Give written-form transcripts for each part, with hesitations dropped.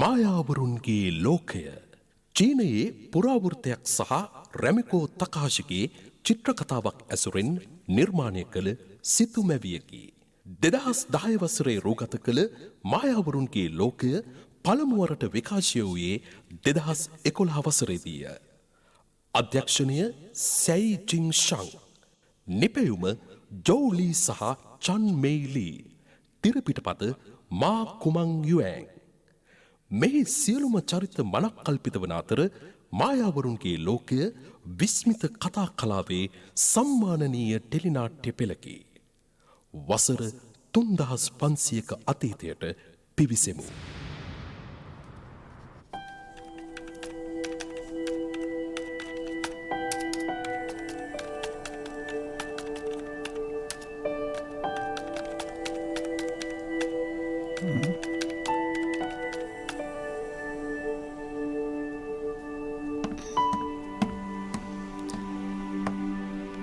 මායාවරුන්ගේ ලෝකය චීනයේ පුරාවෘත්තයක් සහ රැමිකෝ තකාශිගේ චිත්‍රකතාවක් ඇසුරෙන් නිර්මාණය කළ සිතුමැවියකි. 2010 වසරේ රූගත කළ මායාවරුන්ගේ ලෝකය පළමුවරට විකාශය වූයේ 2011 වසරේදීය. අධ්‍යක්ෂණය සැයි ජින් ෂං, නිපැයුම ජෝලී සහ චන් මෙයිලී, තිරපිටපත මා කුමං යුඇන්. මෙහි සියලුම චරිත මනක් කල්පිත වන අතර මායාවරුන්ගේ ලෝකය විස්මිත කතා කලාවේ සම්මානනීය ටෙලිනාට්‍ය පෙළකි. වසර 3500ක අතීතයට පිවිසෙමු.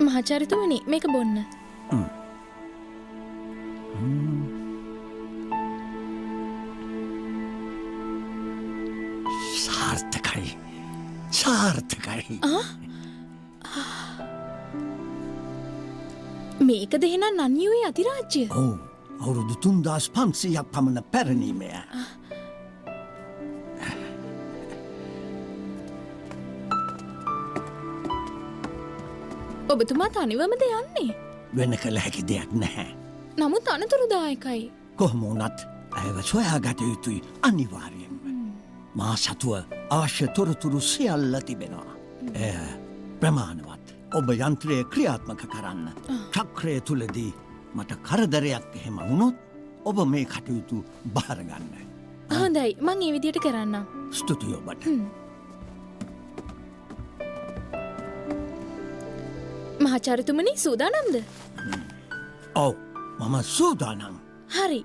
මහාචාර්යතුමනි මේක බොන්න. සාර්ථකයි. සාර්ථකයි. මේකද එහෙනම් නන්යුවේ අධිරාජ්‍ය? ඔව්. අවුරුදු 3500ක් පමණ පැරණීමය. ඔබතුමා තනිවමද යන්නේ? වෙන කළ හැකි දෙයක් නැහැ. නමුත් අනතුරුදායකයි. කොහොම වුණත් ඇයව සොයාගත යුතුයි අනිවාර්යෙන්ම. මා සතුව අවශ්‍ය තොරතුරු සියල්ල තිබෙනවා. එය ප්‍රමාණවත්. ඔබ යන්ත්‍රය ක්‍රියාත්මක කරන්න. චක්‍රය තුලදී මට කරදරයක් එහෙම වුණොත් ඔබ මේ කටයුතු බාරගන්න. හොඳයි මං ඒ විදියට කරන්නම්. ස්තුතියි ඔබට. මහාචාර්යතුමනි සූදානම්ද? ඔව් මම සූදානම්. හරි.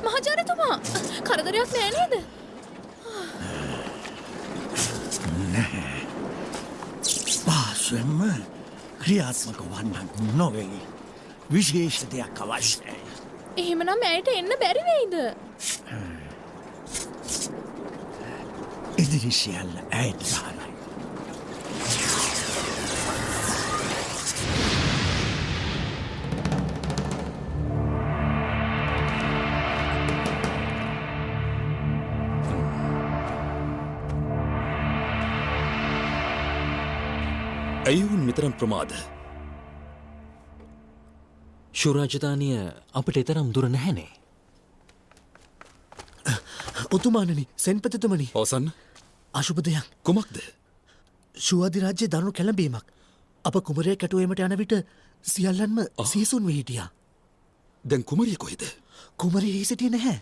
මහාචාර්යතුමා කරදරයක් නෑ නේද? පාසුවෙන්ම ක්‍රියාත්මක වන්නක් නොවෙයි. විශේෂ දෙයක් අවශ්‍යයි. එහෙමනම් ඇයට එන්න බැරි වෙයිද? ඉදිරි සියල්ල ඇයට සහනයි. ඇයවුන් මෙතරම් ප්‍රමාද? ශුරාජධානිය අපට එතරම් දුර නැහැනේ. උතුමානනි සෙන්පතිතුමනි. ඔසන්න අශුභ දෙයක්. කුමක්ද? ශුවාධිරාජ්‍ය දරුණු කැළඹීමක්. අප කුමරය කැටුවීමට යන විට සියල්ලන්ම සීසුන් වී හිටියා. දැන් කුමරිය කොහෙද? කුමරිය එහි සිටියේ නැහැ.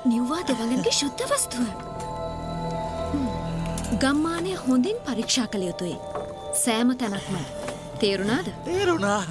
නිව්වා දෙවඟන්ගේ ශුද්ධ වස්තුව. ගම්මානය හොඳින් පරීක්ෂා කළ යුතුයි. සෑම තැනක්ම. තේරුණාද? තේරුණා.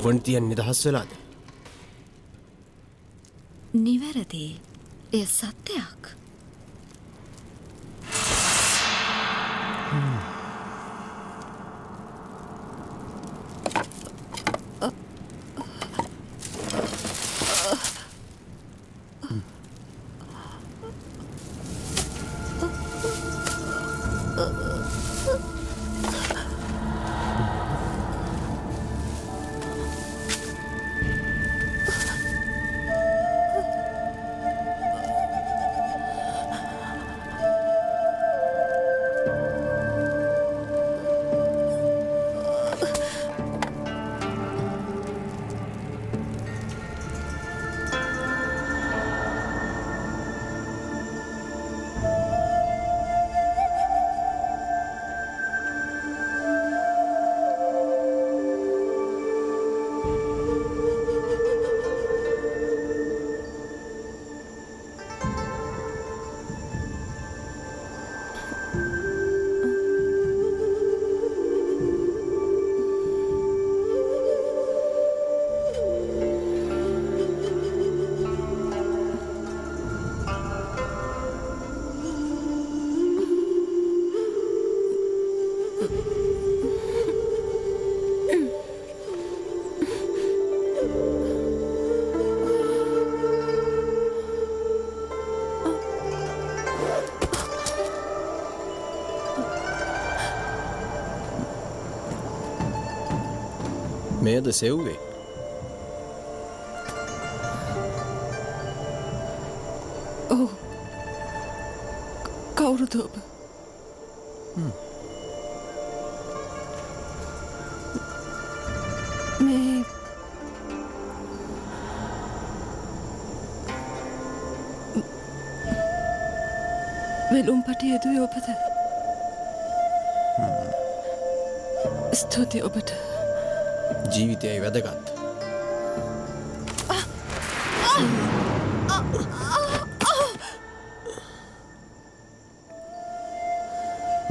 වන්තියන් නිදහස් වෙලාද? නිවැරදි. එය සත්‍යයක්. මේද සෙව්වේ? ඔව්. කවුරුද ඔබ? මේ වෙලුම්පටි යෙදුවේ ඔබද? ස්තුතියි ඔබට. ජීවිතයයි වැදගත්.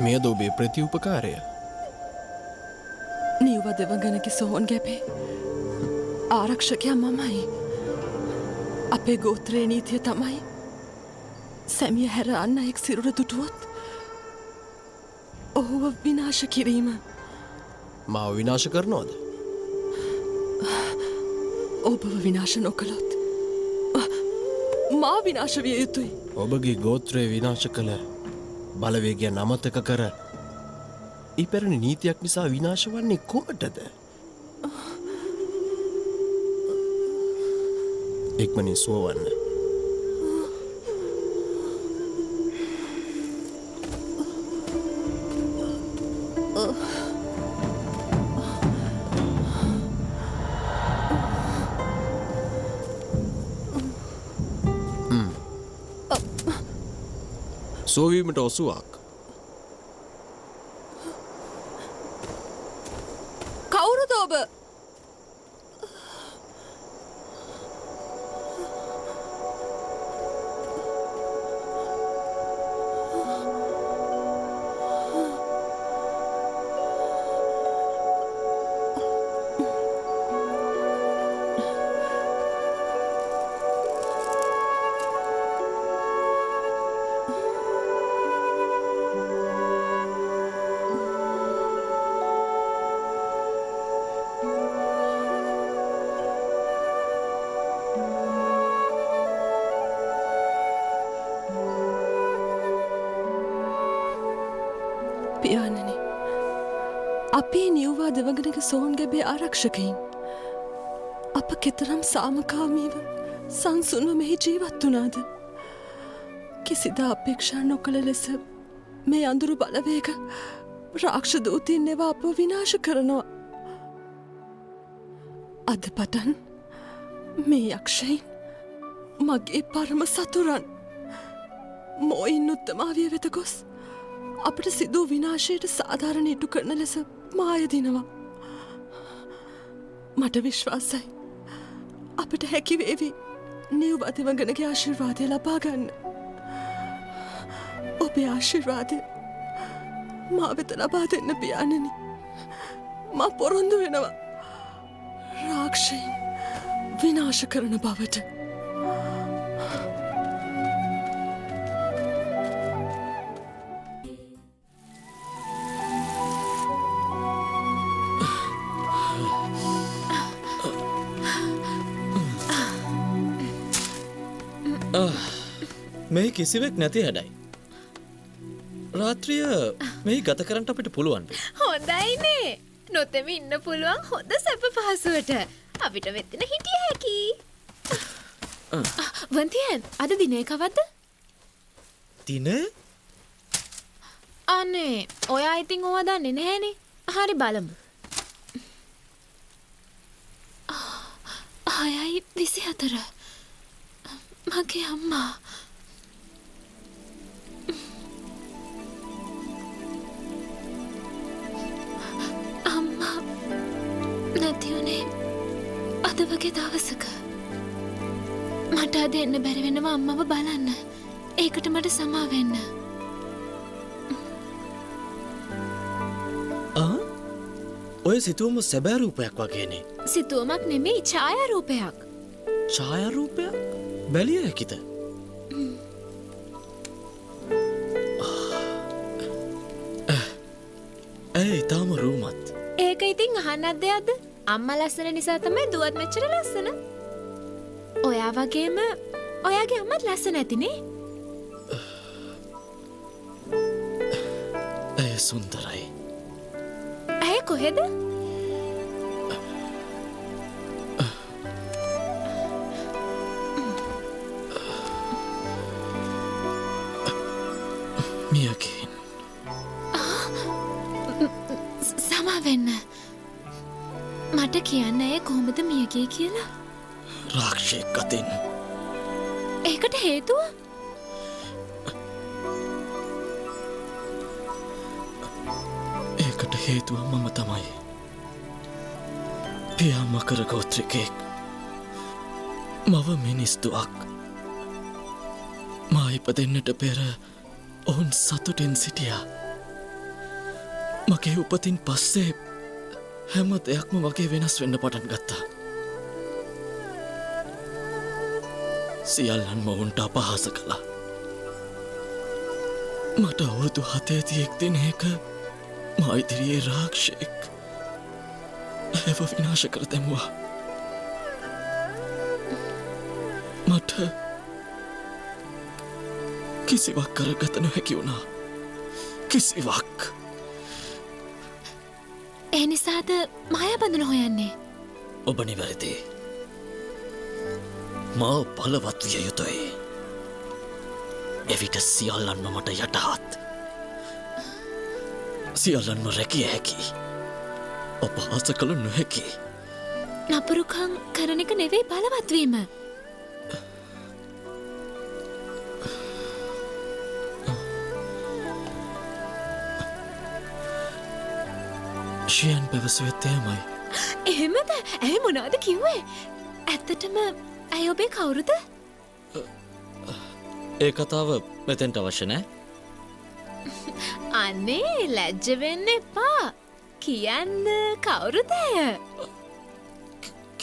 මෙයද ඔබේ ප්‍රතිඋපකාරය? නිව්ව දෙවඟනක සොහොන් ගැපේ ආරක්ෂකයා මමයි. අපේ ගෝත්‍රයේ නීතිය තමයි සැමිය හැර අන්න එක් සිරුර දුටුවොත් ඔහුව විනාශ කිරීම. මාව විනාශ කරනවද? ඔබව විනාශ නොකළොත් මා විනාශ විය යුතුයි. ඔබගේ ගෝත්‍රය විනාශ කළ බලවේගය නමතක කර ඉපැරණි නීතියක් නිසා විනාශ වන්නේ කොමටද? ඉක්මනින් සුවවන්න. සෝවීමට ඔසුවක්. කවුරුද ඔබ? පියාණනි, අපේ නිව්වා දෙවඟනක සෝන් ගැබේ ආරක්ෂකයින් අප කෙතරම් සාමකාමීව සංසුන්ව මෙහි ජීවත් වුණාද? කිසිදා අපේක්ෂා නොකළ ලෙස මේ අඳුරු බලවේග රාක්ෂ දූතීන් එවා අපව විනාශ කරනවා. අද පටන් මේ යක්ෂයින් මගේ පරම සතුරන්. මොයින් උත්තමාවිය වෙත ගොස් අපට සිදූ විනාශයට සාධාරණ ඉටු කරන ලෙස මායදිනවා. මට විශ්වාසයි අපට හැකිවේවි නිව් අතිවඟනගේ ආශිර්වාදය ලබා ගන්න. ඔබේ ආශිර්වාදය මා වෙත ලබා දෙන්න පියාණනි. මා පොරොන්දු වෙනවා. රාක්ෂයෙන් විනාශ කරන බවට. මේ කිසිවෙක් නැති හැඩයි. රාත්‍රිය මෙහි ගත කරන්නට අපිට පුළුවන්. හොඳයිනේ. නොතෙම ඉන්න පුළුවන් හොඳ සැප පහසුවට. අපිට වෙතින හිටිය හැකි. වන්තියන් අද දිනේ කවද්ද? දින? අනේ ඔයා ඉතින් ඕවා දන්නේ නැහැනේ. හරි බලමු. 6:24 මගේ අම්මා නැතිවුණේ අද වගේ දවසක. මට අද එන්න බැරි වෙනවා අම්මව බලන්න. ඒකට මට සමා වෙන්න. ඔය සිතුවම සැබෑ රූපයක් වගේනේ. සිතුවමක් නෙමෙයි ඡායාරූපයක්. ඡායාරූපයක්? බැලිය හැකිද? ඇයි ඊටම රූමත්? ඒක ඉතින් අහන්නත් දෙයක්ද? අම්මා ලස්සන නිසා තමයි දුවත් මෙච්චර ලස්සන. ඔයා වගේම ඔයාගේ අම්මත් ලස්සන ඇතිනේ. ඇය සුන්දරයි. ඇය කොහෙද? මියගින්. සමා වෙන්න. මට කියන්න ඇය කොහොමද මියගියේ කියලා. රාක්ෂයෙක් අතින්. ඒකට හේතුව? ඒකට හේතුව මම තමයි. පියා මකර ගෝත්‍රිකයෙක්. මව මිනිස්තුවක්. මා ඉපදෙන්නට පෙර ඔවුන් සතුටින් සිටියා. මගේ උපතින් පස්සේ හැම දෙයක්ම වගේ වෙනස් වෙන්න පටන් ගත්තා. සියල්ලන්ම ඔවුන්ට අපහාස කළා. මට අවුරුදු 7 දිනයක මා ඉදිරියේ රාක්ෂයෙක් ඇව විනාශ කර දැමුවා. මට කිසිවක් කරගත නොහැකි වුණා. කිසිවක්. ඒ නිසාද මායාබඳුන හොයන්නේ? ඔබ නිවැරදි. මා බලවත් විය යුතුයි. එවිට සියල්ලන්ම මට යටහත්. සියල්ලන්ම රැකිය හැකි. අපහාස කළ නොහැකි. නපුරුකම් කරන එක නෙවෙයි බලවත් වීම. ශයන් පැවසුවත් එයමයි. එහෙමද? ඇයි මොනවද කිව්වේ? ඇත්තටම ඇයි ඔබේ කවුරුද? ඒ කතාව මෙතෙන්ට අවශ්‍ය නෑ. අනේ ලැජ්ජ වෙන්න එපා. කියන්න කවුරුද ඇය?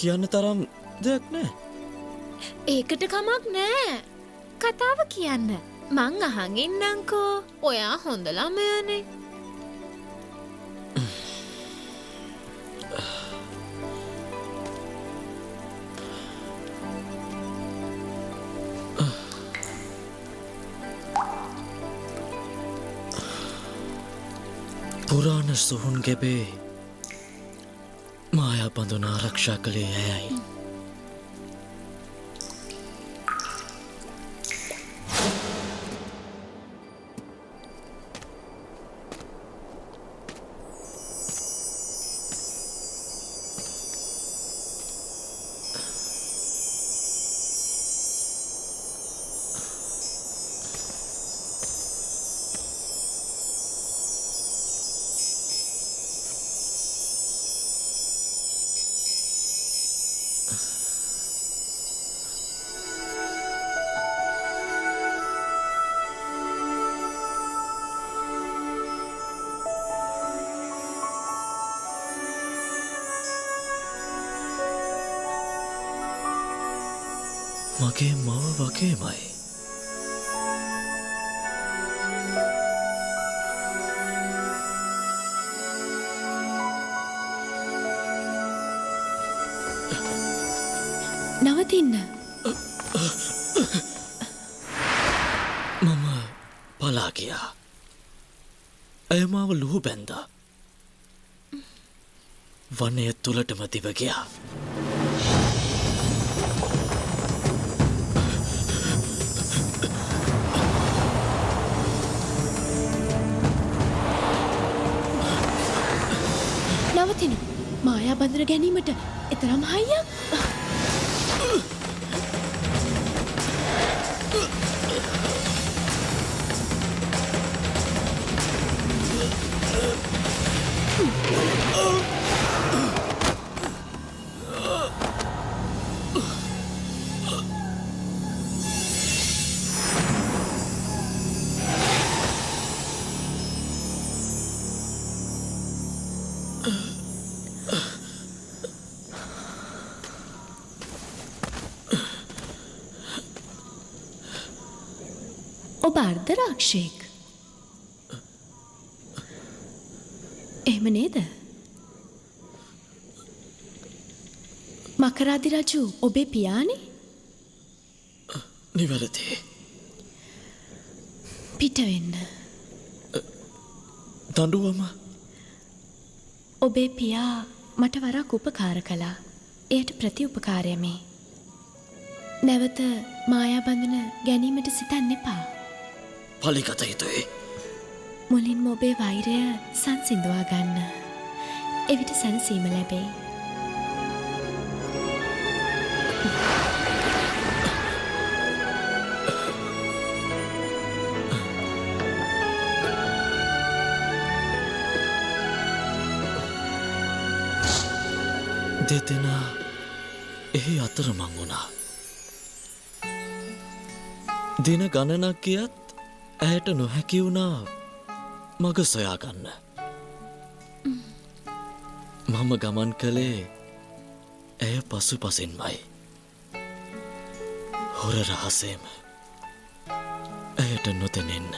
කියන්න තරම් දෙයක් නෑ. ඒකට කමක් නෑ. කතාව කියන්න. මං අහන් ඉන්නම්කෝ. ඔයා හොඳ ළමයානේ. පුරාණ සොහුන් ගැබේ මායා බඳුන ආරක්ෂා කළේ ඇයයි. මගේ මව වගේමයි. නවතින්න. මම පලා ගියා. ඇය මාව ලුහු බැන්දා. වනය තුළටම දිව ගියා. නවතින. මායා බඳර ගැනීමට එතරම් හයියක්. ඔබ අර්ධරාක්ෂයෙක්. එහෙම නේද? මකරාදි රජු ඔබේ පියානේ? නිවැරදි. පිට වෙන්න. දඬුවම ඔබේ පියා මට වරක් උපකාර කළා. එයට ප්‍රතිඋපකාරය මේ. නැවත මායා බඳුන ගැනීමට සිතන්න එපා. පලිගත යුතුයි. මුලින්ම ඔබේ වෛරය සංසිඳවා ගන්න. එවිට සැනසීම ලැබෙයි. දෙදෙනා එහි අතරමං වුණා. දින ගණනක් ගියත් ඇයට නොහැකි වුණා මග සොයාගන්න. මම ගමන් කළේ ඇය පසු පසින්මයි. හොර රහසේම ඇයට නොතැනෙන්න.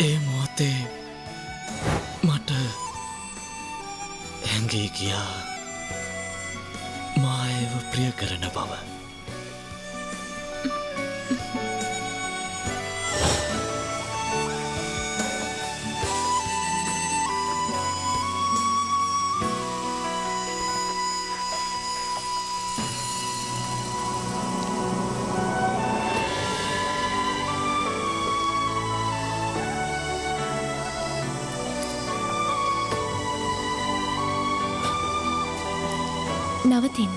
ඒ මොහොතේ මට හැඟී ගියා මා ඒව ප්‍රිය කරන බව. නවතින්න.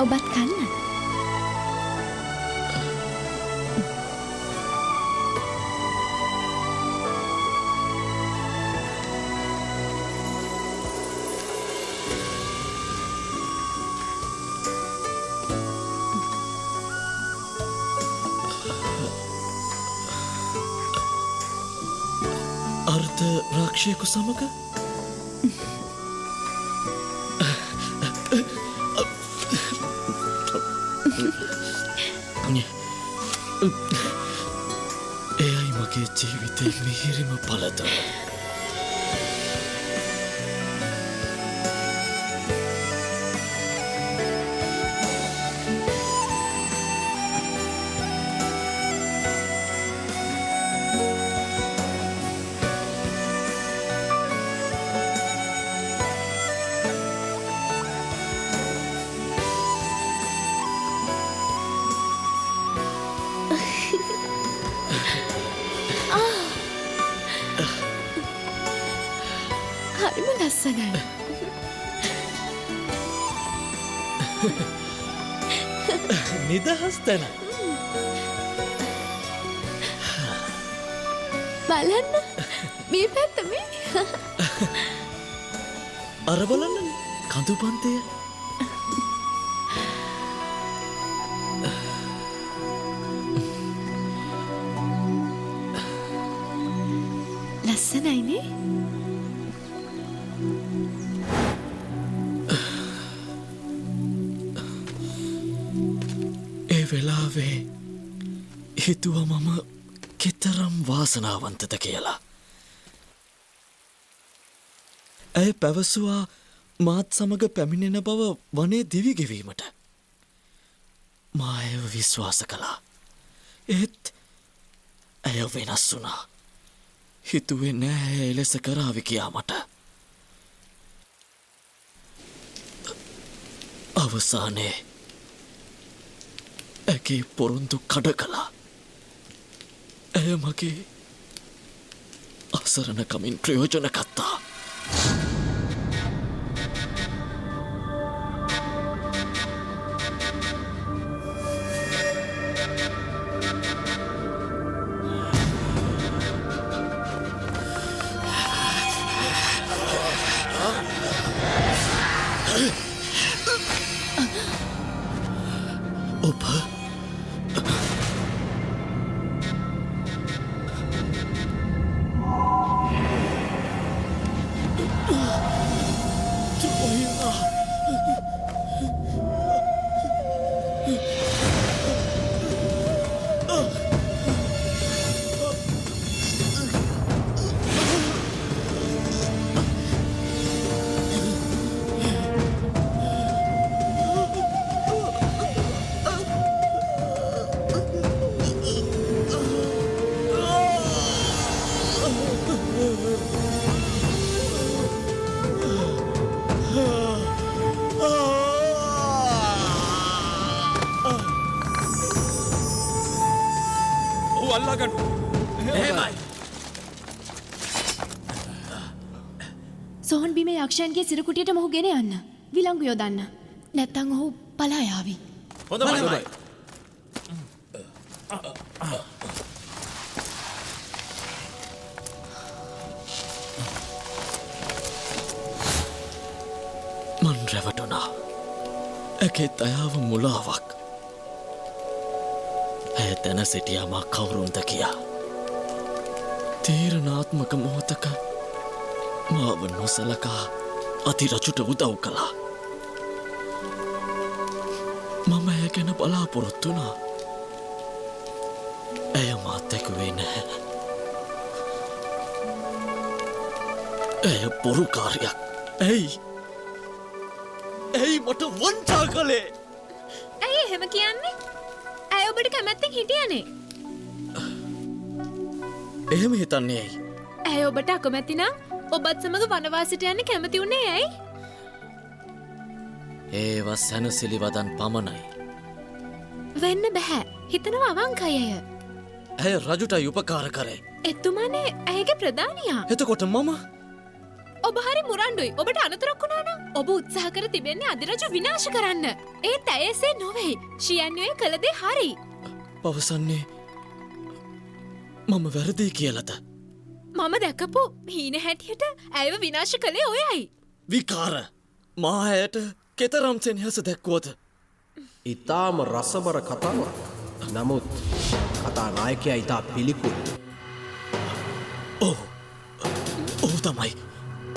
ඔබත් කන්න. අර්ධ රාක්ෂයකු සමග එයයි මගේ ජීවිතේ මිහිරිම පළතුර. ලස්සනයි. නිදහස් තැන. බලන්න මේ පැත්ත මේ. අර බලන්න කඳු පන්තය. ලස්සනයිනේ. ඒ වෙලාවේ හිතුව මම කෙතරම් වාසනාවන්තද කියලා. ඇය පැවසුවා මාත් සමග පැමිණෙන බව වනේ දිවිගෙවීමට. මා ඇයව විශ්වාස කළා. ඒත් ඇය වෙනස් වුණා. හිතුවේ නෑ ඇය එලෙස කරාවි කියා මට. අවසානයේ ඇගේ පොරොන්දු කඩ කළා. ඇය මගේ අසරණකමින් ප්‍රයෝජන ගත්තා. ඔබ සෝහන් බිම යක්ෂයන්ගේ සිරකුටියට මොහු ගෙන යන්න. විලංගු යොදන්න. නැත්තං ඔහු පලා යාවි. හොඳයි. මන් රැවටුණා. ඇගේ දයාව මුලාවක්. ඇය තැන සිටියාමා කවුරුන්ද කියා. තීරණාත්මක මොහොතක මාව නොසලකා අතිරජුට උදව් කළා. මම ඇය ගැන බලාපොරොත්තු වුණා. ඇය මාත් දැකුවේ නැහැ. ඇය බොරුකාරයක්. ඇයි මට වංචා කළේ? ඇයි එහෙම කියන්නේ? ඇය ඔබට කැමැත්තෙන් හිටියනේ. එහෙම හිතන්නේ ඇයි? ඇය ඔබට අකමැති නම් ඔබත් සමග වනවාසයට යන්න කැමති වුණේ ඇයි? ඒවා සැනසිලි වදන් පමණයි. වෙන්න බෑ. හිතනවා අවංකයි ඇය. ඇය රජුටයි උපකාර කරේ. එතුමානේ ඇයගේ ප්‍රධානියා. එතකොට මම ඔබ හරි මුරණ්ඩුයි. ඔබට අනතුරක් වුණා නම් ඔබ උත්සාහ කර තිබෙන්නේ අධිරජු විනාශ කරන්න. ඒත් ඇය එසේ නොවේ. ශියන්‍යෝය කළ දේ හරි. පවසන්නේ මම වැරදි කියලද? මම දැකපු හීන හැටියට ඇයව විනාශ කළේ ඔයයි. විකාර මා ඇයට කෙතරම් සෙනෙහස දැක්වුවද? ඉතාම රසබර කතාවක්. නමුත් කතා නායකයා ඉතා පිළිකුල්. ඔහු තමයි.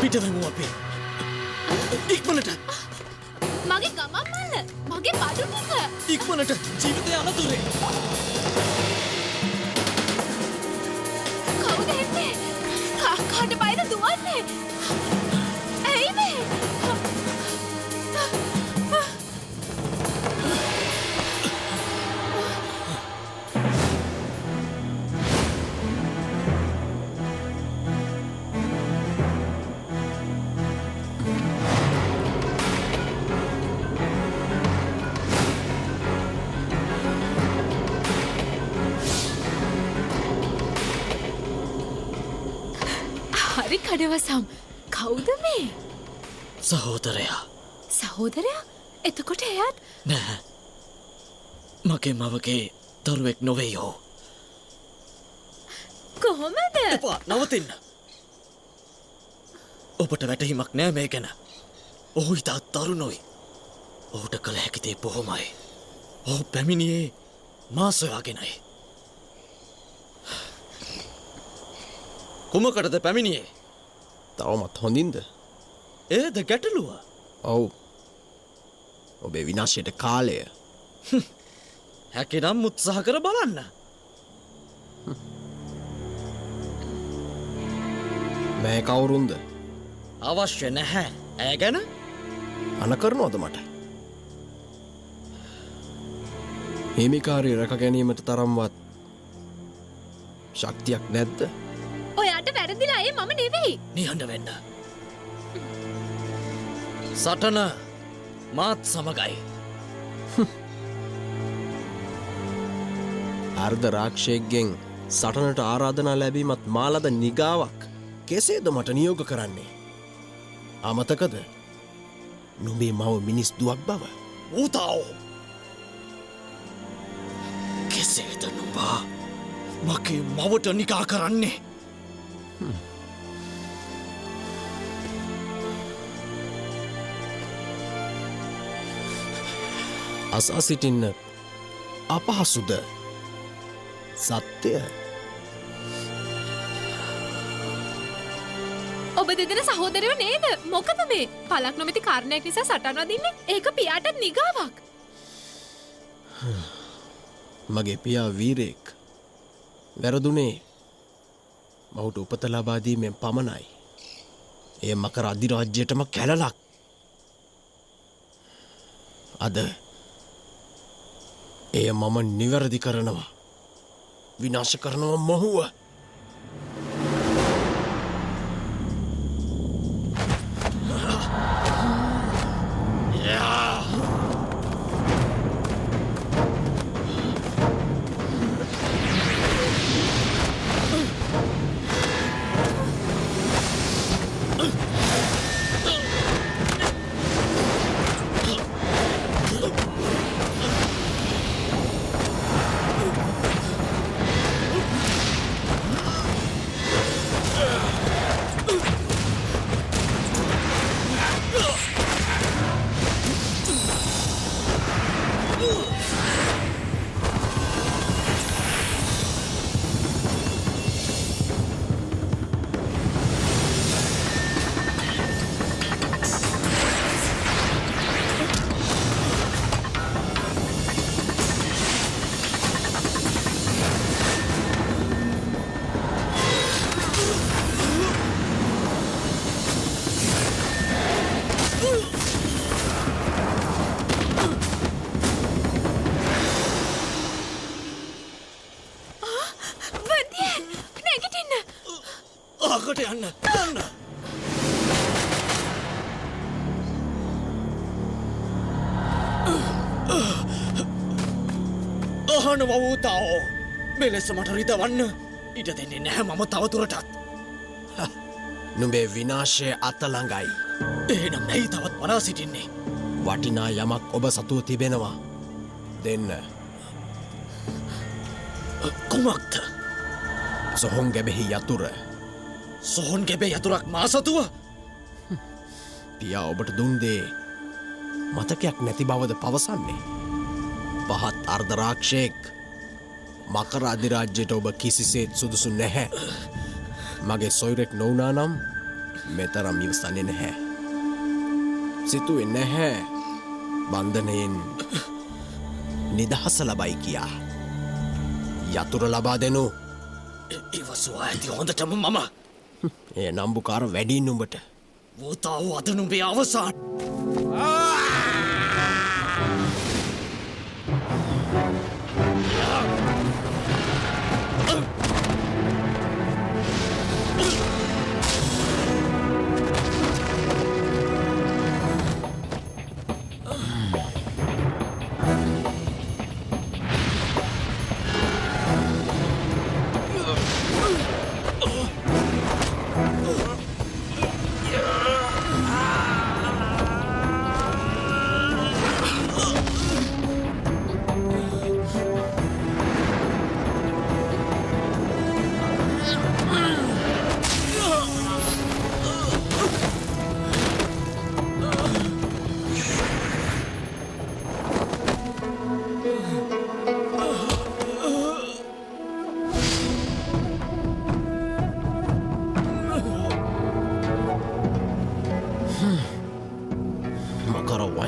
පිටවෙමු අපි. ඉක්මනට. මගේ ගමන් මල්ල. මගේ බඩු ටික. ඉක්මනට ජීවිතය අනතුරේ. කවුද එන්නේ? කාට බයද දුවන්නේ? ඇයි මේ? හරි කඩවසම්. කවුද මේ? සහෝදරයා. සහෝදරයා? එතකොට එයාත් නෑ. මගේ මවගේ දරුවෙක් නොවෙයෝ. කොහොමද? එපා නවතින්න. ඔබට වැටහිමක් නෑ මේ ගැන. ඔහු ඉතා තරුණොයි. ඔහුට කළ හැකිතේ බොහොමයි. ඔහු පැමිණියේ මා සොයාගෙනයි. කුමකටද පැමිණියේ? තවමත් හොඳින්ද? ඒද ගැටලුව? ඔව්. ඔබේ විනාශයට කාලය. හැකිනම් උත්සාහ කර බලන්න. මෑ කවුරුන්ද? අවශ්‍ය නැහැ. ඇය ගැන අනකරනවද මට? හිමිකාරී රැක ගැනීමට තරම්වත් ශක්තියක් නැද්ද? ඔයාට වැරදිලා ඒ මම නෙවෙයි. නිහඬ වෙන්න. සටන මාත් සමගයි. අර්ධ රාක්ෂයෙක්ගෙන් සටනට ආරාධනා ලැබීමත් මාලද නිගාවක්. කෙසේද මට නියෝග කරන්නේ? අමතකද? නුඹේ මව මිනිස් දුවක් බව. ඌතාව. කෙසේද නුඹා මගේ මවට නිකා කරන්නේ? අසා සිටින්න අපහසුද? සත්‍යය. ඔබ දෙදෙන සහෝදරයෝ නේද? මොකද මේ පලක් නොමැති කාරණයක් නිසා සටන් වදින්නේ? ඒක පියාටත් නිගාවක්. මගේ පියා වීරයෙක්. වැරදුනේ මහුට උපත ලබා දීමෙන් පමණයි. එය මකර අධිරාජ්‍යයටම කැලලක්. අද එය මම නිවැරදි කරනවා. විනාශ කරනවා මොහුව. ආකට යන්න යන්න. අහනවා ඌතාවෝ. මෙලෙස මට රිදවන්න ඉඩ දෙන්නේ නැහැ මම තවදුරටත්. නුඹේ විනාශය අතළඟයි. එහෙනම් නැයි තවත් වරා සිටින්නේ. වටිනා යමක් ඔබ සතුව තිබෙනවා. දෙන්න. කුමක්ද? සොහොන් ගැබෙහි යතුර. සොහොන් ගැබේ යතුරක් මා සතුව? පියා ඔබට දුන්දේ මතකයක් නැති බවද පවසන්නේ? පහත් අර්ධරාක්ෂයෙක් මකර අධිරාජ්‍යයට ඔබ කිසිසේත් සුදුසු නැහැ. මගේ සොයුරෙක් නොවනා නම් මෙතරම් ඉවසන්නේ නැහැ. සිතුවේ නැහැ බන්ධනයෙන් නිදහස ලබයි කියා. යතුර ලබා දෙනු ඉවසවා ඇති හොඳටම මම. ඒ නම්බුකාර වැඩින් නුඹට. ඌතාව අද නුඹේ අවසාන.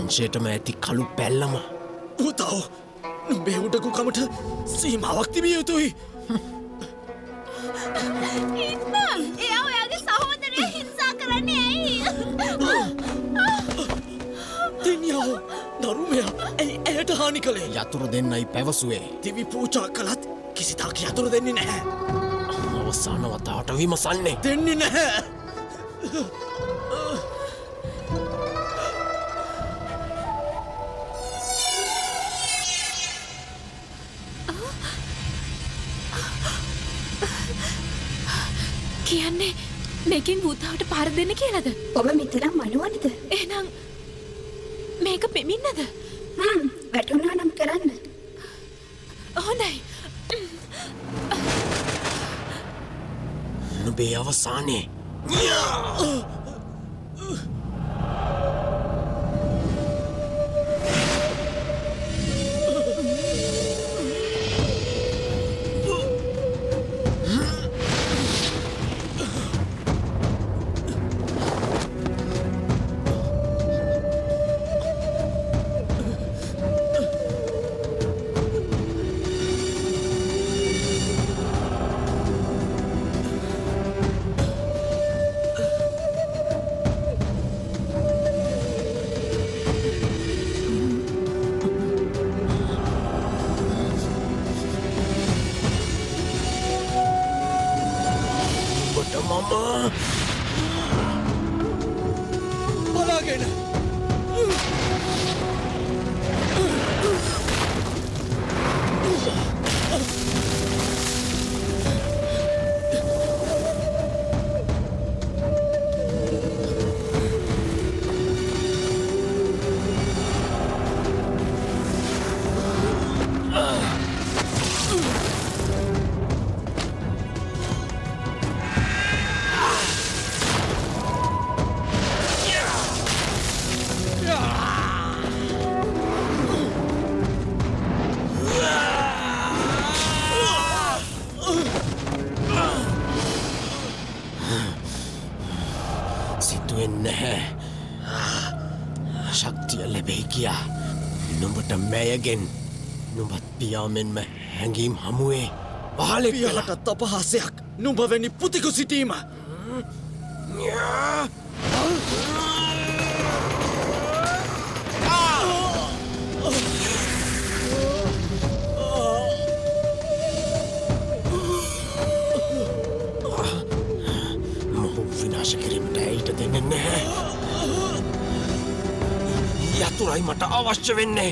වංශයටම ඇති කළු පැල්ලම පුතාව නුඹේ උඩකුකමට සීමාවක් තිබිය යුතුයි. එයා ඔයාගේ සහෝදරය හිංසා කරන්නේ ඇයි? දෙනියෝ දරුමයා ඇයි ඇයට හානි කළේ? යතුරු දෙන්නයි පැවසුවේ. දිවි පූජා කළත් කිසිතාක් යතුරු දෙන්නේ නැහැ. අවසාන වතාවට විමසන්නේ. දෙන්නේ නැහැ. කියන්නේ මේකෙන් භූතාවට පාර දෙන්න කියලාද? ඔබ මෙතරම් මනුවනද? එහෙනම් මේක පෙමින්නද? වැටුණා නම් කරන්න. හොඳයි. නුඹේ අවසානයේ බලාගෙන ශක්තිය ලැබෙයි කියා නුඹට මැයගෙන් නුඹත් පියාමෙන්ම හැඟීම් හමුවේ පහලෙ පියාටත් අපහාසයක් නුඹ වැනි පුතිකු සිටීම. මොහු විනාශ කිරීමට ඇයිට දෙන්නේ නැහැ. යතුරයි මට අවශ්‍ය වෙන්නේ.